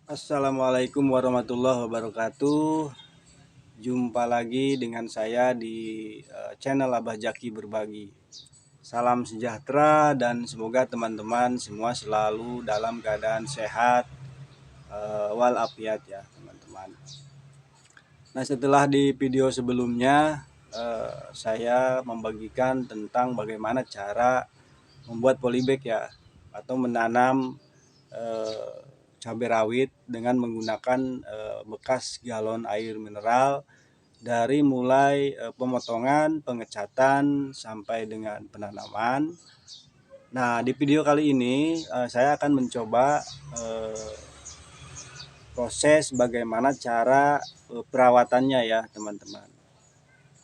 Assalamualaikum warahmatullahi wabarakatuh. Jumpa lagi dengan saya di channel Abah Jaki Berbagi. Salam sejahtera dan semoga teman-teman semua selalu dalam keadaan sehat walafiat ya teman-teman. Nah, setelah di video sebelumnya saya membagikan tentang bagaimana cara membuat polybag ya, atau menanam cabai rawit dengan menggunakan bekas galon air mineral dari mulai pemotongan, pengecatan sampai dengan penanaman. Nah, di video kali ini saya akan mencoba proses bagaimana cara perawatannya ya teman-teman.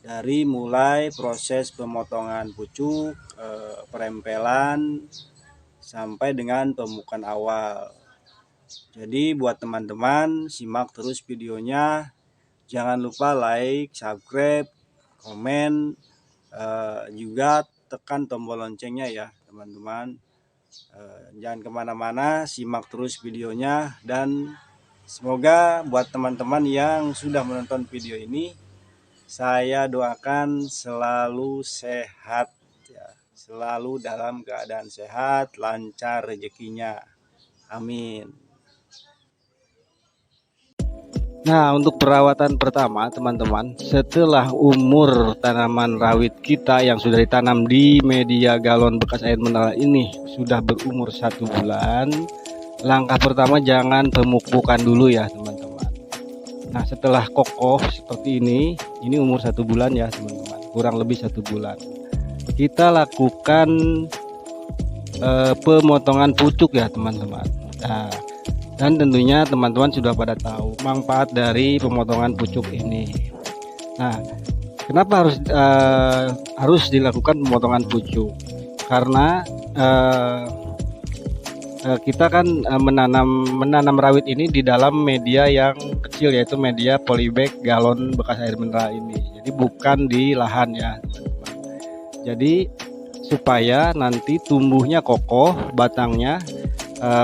Dari mulai proses pemotongan pucuk, perempelan sampai dengan pemupukan awal. Jadi buat teman-teman simak terus videonya. Jangan lupa like, subscribe, komen, juga tekan tombol loncengnya ya teman-teman. Jangan kemana-mana, simak terus videonya. Dan semoga buat teman-teman yang sudah menonton video ini, saya doakan selalu sehat ya, selalu dalam keadaan sehat, lancar rezekinya. Amin. Nah, untuk perawatan pertama teman-teman, setelah umur tanaman rawit kita yang sudah ditanam di media galon bekas air mineral ini sudah berumur 1 bulan, langkah pertama jangan pemupukan dulu ya teman-teman. Nah, setelah kokoh seperti ini umur 1 bulan ya teman-teman, kurang lebih 1 bulan, kita lakukan pemotongan pucuk ya teman-teman. Nah, dan tentunya teman-teman sudah pada tahu manfaat dari pemotongan pucuk ini. Nah, kenapa harus dilakukan pemotongan pucuk? Karena kita kan menanam rawit ini di dalam media yang kecil, yaitu media polybag galon bekas air mineral ini. Jadi bukan di lahan ya. Jadi supaya nanti tumbuhnya kokoh, batangnya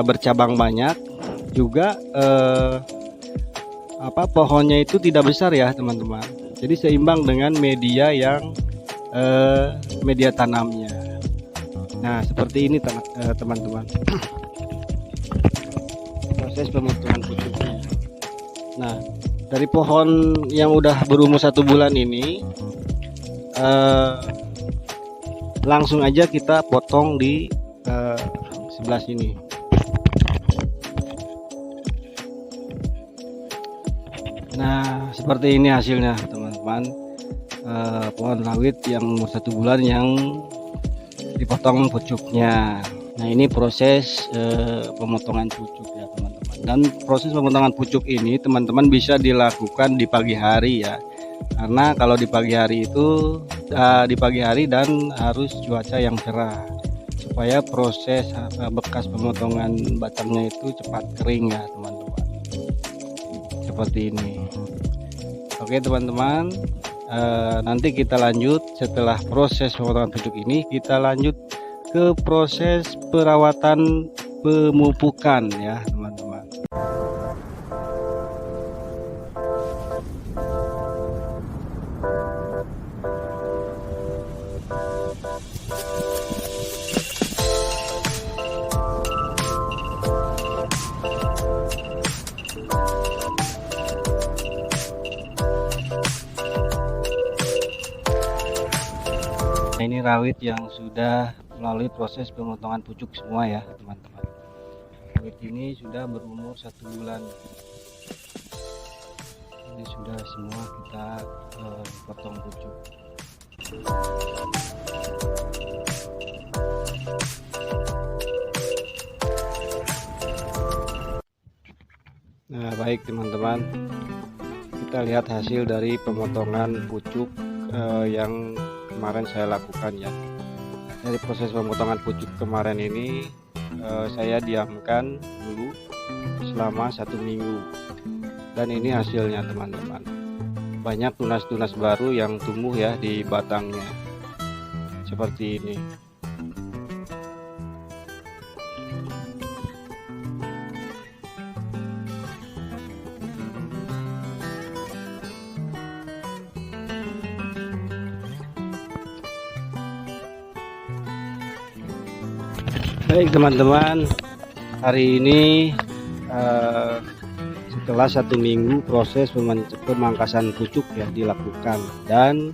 bercabang banyak, juga pohonnya itu tidak besar ya teman-teman. Jadi seimbang dengan media yang media tanamnya. Nah, seperti ini teman-teman proses pemotongan pucuknya. Nah, dari pohon yang udah berumur 1 bulan ini langsung aja kita potong di sebelah sini. Nah, seperti ini hasilnya teman-teman, pohon rawit yang umur 1 bulan yang dipotong pucuknya. Nah, ini proses pemotongan pucuk ya teman-teman. Dan proses pemotongan pucuk ini teman-teman bisa dilakukan di pagi hari ya, karena kalau di pagi hari itu di pagi hari dan harus cuaca yang cerah supaya proses bekas pemotongan batangnya itu cepat kering ya teman-teman. Seperti ini. Oke teman-teman, nanti kita lanjut setelah proses pemotongan pucuk ini, kita lanjut ke proses perawatan pemupukan ya teman-teman. Nah, ini rawit yang sudah melalui proses pemotongan pucuk semua ya teman-teman. Rawit ini sudah berumur 1 bulan. Ini sudah semua kita potong pucuk. Nah, baik teman-teman, kita lihat hasil dari pemotongan pucuk yang kemarin saya lakukan ya. Dari proses pemotongan pucuk kemarin ini saya diamkan dulu selama 1 minggu, dan ini hasilnya teman-teman. Banyak tunas-tunas baru yang tumbuh ya di batangnya seperti ini. Baik teman-teman, hari ini setelah 1 minggu proses pemangkasan pucuk ya dilakukan, dan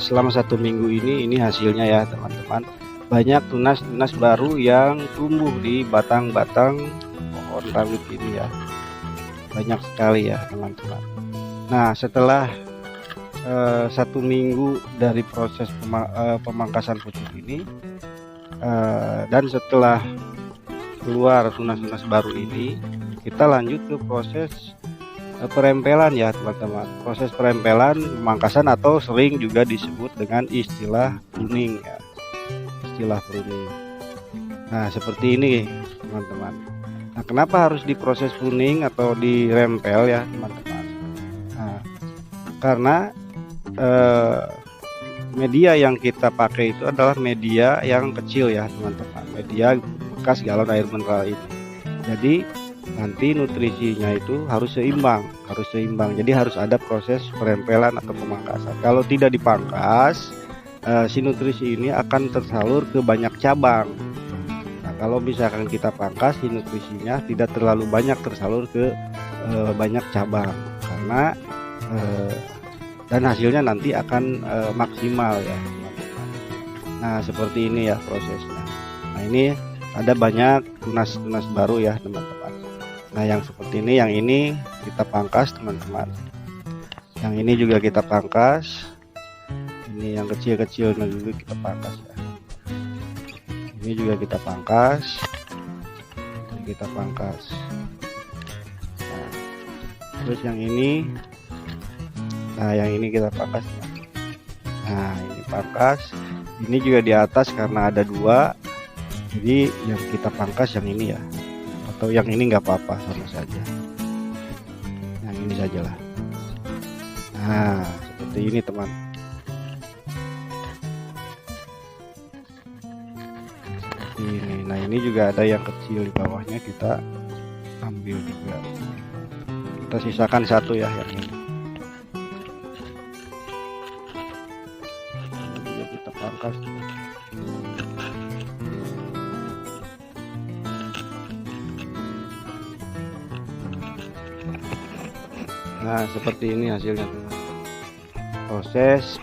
selama 1 minggu ini hasilnya ya teman-teman, banyak tunas-tunas baru yang tumbuh di batang-batang pohon rawit ini ya, banyak sekali ya teman-teman. Nah, setelah 1 minggu dari proses pemangkasan pucuk ini, dan setelah keluar tunas-tunas baru ini, kita lanjut ke proses perempelan ya teman-teman. Proses perempelan pemangkasan atau sering juga disebut dengan istilah pruning ya, istilah pruning. Nah, seperti ini teman-teman. Nah, kenapa harus diproses pruning atau dirempel ya teman-teman? Nah, karena media yang kita pakai itu adalah media yang kecil ya teman-teman, media bekas galon air mineral ini. Jadi nanti nutrisinya itu harus seimbang, jadi harus ada proses perempelan atau pemangkasan. Kalau tidak dipangkas, si nutrisi ini akan tersalur ke banyak cabang. Nah, kalau misalkan kita pangkas, si nutrisinya tidak terlalu banyak tersalur ke banyak cabang, karena dan hasilnya nanti akan maksimal ya teman-teman. Nah, seperti ini ya prosesnya. Nah, ini ada banyak tunas-tunas baru ya teman-teman. Nah, yang seperti ini, yang ini kita pangkas teman-teman, yang ini juga kita pangkas, ini yang kecil-kecil juga kita pangkas ya, ini juga kita pangkas, ini kita pangkas. Nah, terus yang ini, nah yang ini kita pangkas. Nah, ini pangkas, ini juga di atas karena ada 2, jadi yang kita pangkas yang ini ya, atau yang ini nggak apa-apa, sama saja, yang ini sajalah. Nah, seperti ini teman. Seperti ini. Nah, ini juga ada yang kecil di bawahnya, kita ambil juga, kita sisakan 1 ya yang ini. Kita pangkas. Nah, seperti ini hasilnya. Proses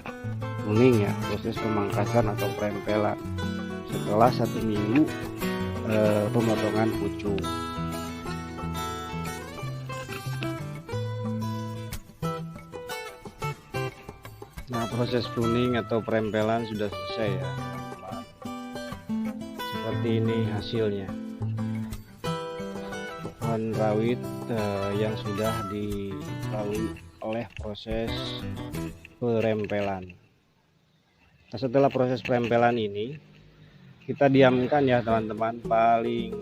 pruning ya, proses pemangkasan atau perempelan setelah 1 minggu pemotongan pucuk. Nah, proses pruning atau perempelan sudah selesai ya teman-teman. Seperti ini hasilnya, pohon rawit yang sudah dilalui oleh proses perempelan. Nah, setelah proses perempelan ini kita diamkan ya teman-teman, paling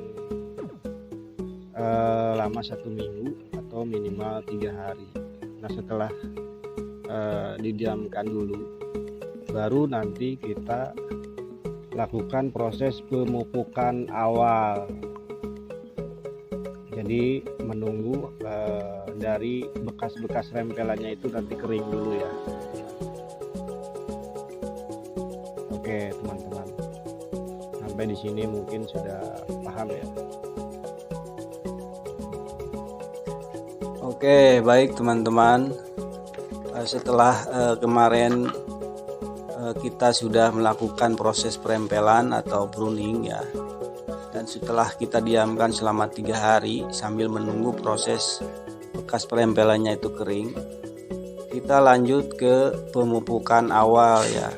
lama 1 minggu atau minimal 3 hari. Nah, setelah didiamkan dulu, baru nanti kita lakukan proses pemupukan awal. Jadi menunggu dari bekas-bekas rempelannya itu nanti kering dulu ya. Oke teman-teman, sampai di sini mungkin sudah paham ya. Oke, baik teman-teman. Setelah kemarin kita sudah melakukan proses perempelan atau pruning ya, dan setelah kita diamkan selama 3 hari sambil menunggu proses bekas perempelannya itu kering, kita lanjut ke pemupukan awal ya.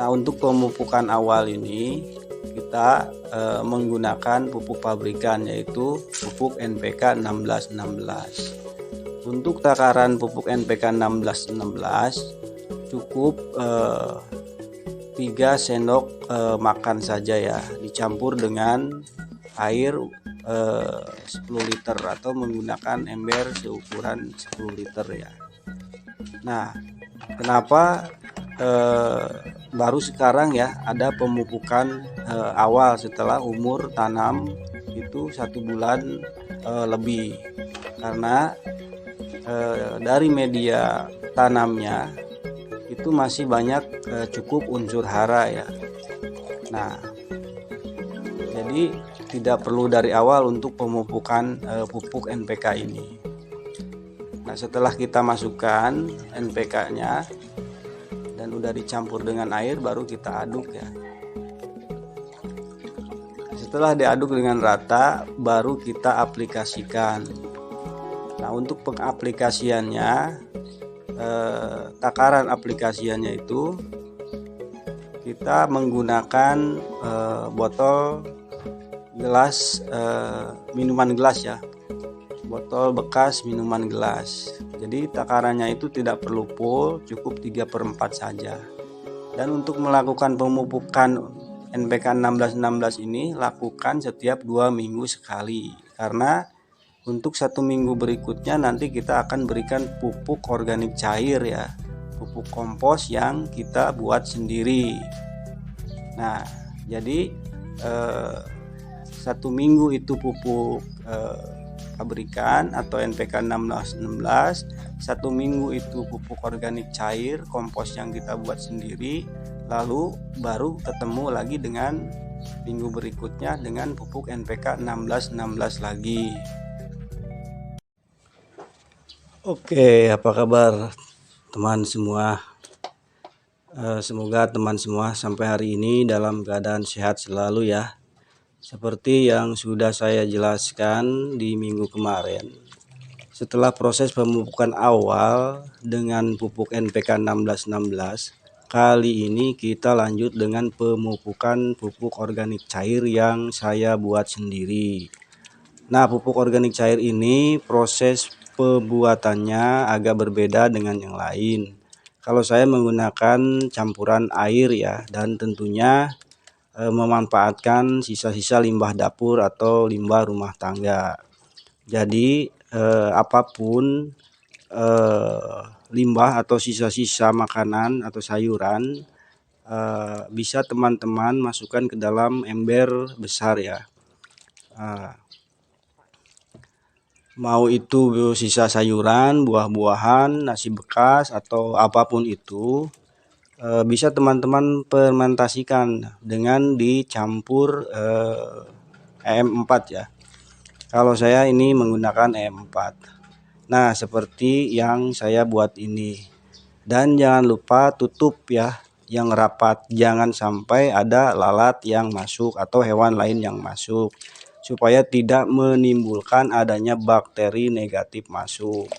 Nah, untuk pemupukan awal ini kita menggunakan pupuk pabrikan, yaitu pupuk NPK 1616. Untuk takaran pupuk NPK 1616 cukup 3 sendok makan saja ya, dicampur dengan air 10 liter atau menggunakan ember seukuran 10 liter ya. Nah, kenapa baru sekarang ya ada pemupukan awal setelah umur tanam itu 1 bulan lebih? Karena dari media tanamnya itu masih banyak cukup unsur hara ya. Nah, Jadi tidak perlu dari awal untuk pemupukan pupuk NPK ini. Nah, setelah kita masukkan NPK-nya dan udah dicampur dengan air, baru kita aduk ya. Setelah diaduk dengan rata, baru kita aplikasikan. Nah, untuk pengaplikasiannya, takaran aplikasiannya itu kita menggunakan botol gelas, minuman gelas ya, botol bekas minuman gelas. Jadi takarannya itu tidak perlu full, cukup 3/4 saja. Dan untuk melakukan pemupukan NPK 1616 ini lakukan setiap 2 minggu sekali, karena untuk 1 minggu berikutnya nanti kita akan berikan pupuk organik cair ya, pupuk kompos yang kita buat sendiri. Nah, jadi 1 minggu itu pupuk pabrikan atau NPK 1616, 1 minggu itu pupuk organik cair kompos yang kita buat sendiri, lalu baru ketemu lagi dengan minggu berikutnya dengan pupuk NPK 1616 lagi. Oke, apa kabar teman semua? Semoga teman semua sampai hari ini dalam keadaan sehat selalu ya. Seperti yang sudah saya jelaskan di minggu kemarin, setelah proses pemupukan awal dengan pupuk NPK 1616, kali ini kita lanjut dengan pemupukan pupuk organik cair yang saya buat sendiri. Nah, pupuk organik cair ini proses pembuatannya agak berbeda dengan yang lain. Kalau saya menggunakan campuran air ya, dan tentunya memanfaatkan sisa-sisa limbah dapur atau limbah rumah tangga. Jadi apapun limbah atau sisa-sisa makanan atau sayuran bisa teman-teman masukkan ke dalam ember besar ya. Mau itu sisa sayuran, buah-buahan, nasi bekas atau apapun itu, bisa teman-teman fermentasikan dengan dicampur EM4 ya. Kalau saya ini menggunakan EM4. Nah, seperti yang saya buat ini. Dan jangan lupa tutup ya, yang rapat. Jangan sampai ada lalat yang masuk atau hewan lain yang masuk, supaya tidak menimbulkan adanya bakteri negatif masuk.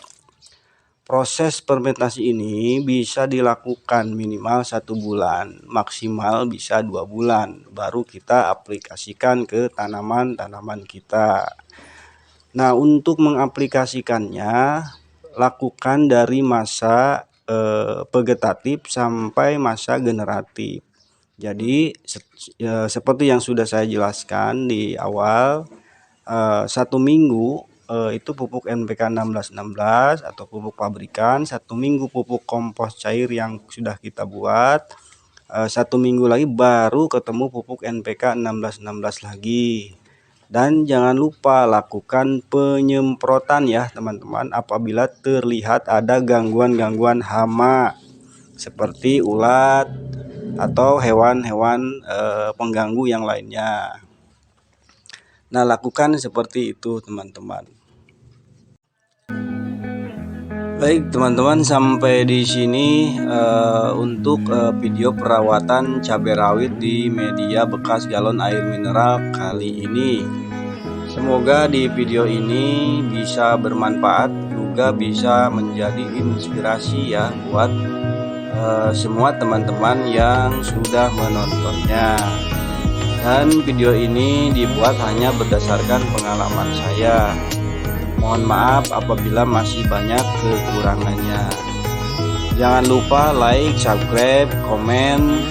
Proses fermentasi ini bisa dilakukan minimal 1 bulan, maksimal bisa 2 bulan, baru kita aplikasikan ke tanaman-tanaman kita. Nah, untuk mengaplikasikannya, lakukan dari masa vegetatif sampai masa generatif. Jadi seperti yang sudah saya jelaskan di awal, 1 minggu itu pupuk NPK 1616 atau pupuk pabrikan, 1 minggu pupuk kompos cair yang sudah kita buat, 1 minggu lagi baru ketemu pupuk NPK 1616 lagi. Dan jangan lupa lakukan penyemprotan ya teman-teman apabila terlihat ada gangguan-gangguan hama seperti ulat atau hewan-hewan pengganggu yang lainnya. Nah, lakukan seperti itu teman-teman. Baik teman-teman, sampai di sini untuk video perawatan cabai rawit di media bekas galon air mineral kali ini. Semoga di video ini bisa bermanfaat, juga bisa menjadi inspirasi ya buat semua teman-teman yang sudah menontonnya. Dan video ini dibuat hanya berdasarkan pengalaman saya. Mohon maaf apabila masih banyak kekurangannya. Jangan lupa like, subscribe, komen,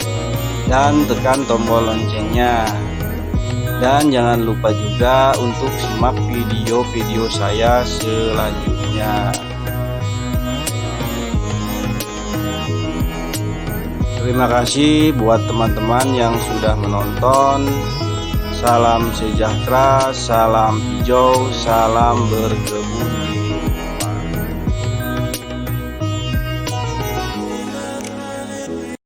dan tekan tombol loncengnya. Dan jangan lupa juga untuk simak video-video saya selanjutnya. Terima kasih buat teman-teman yang sudah menonton. Salam sejahtera, salam hijau, salam berkebun.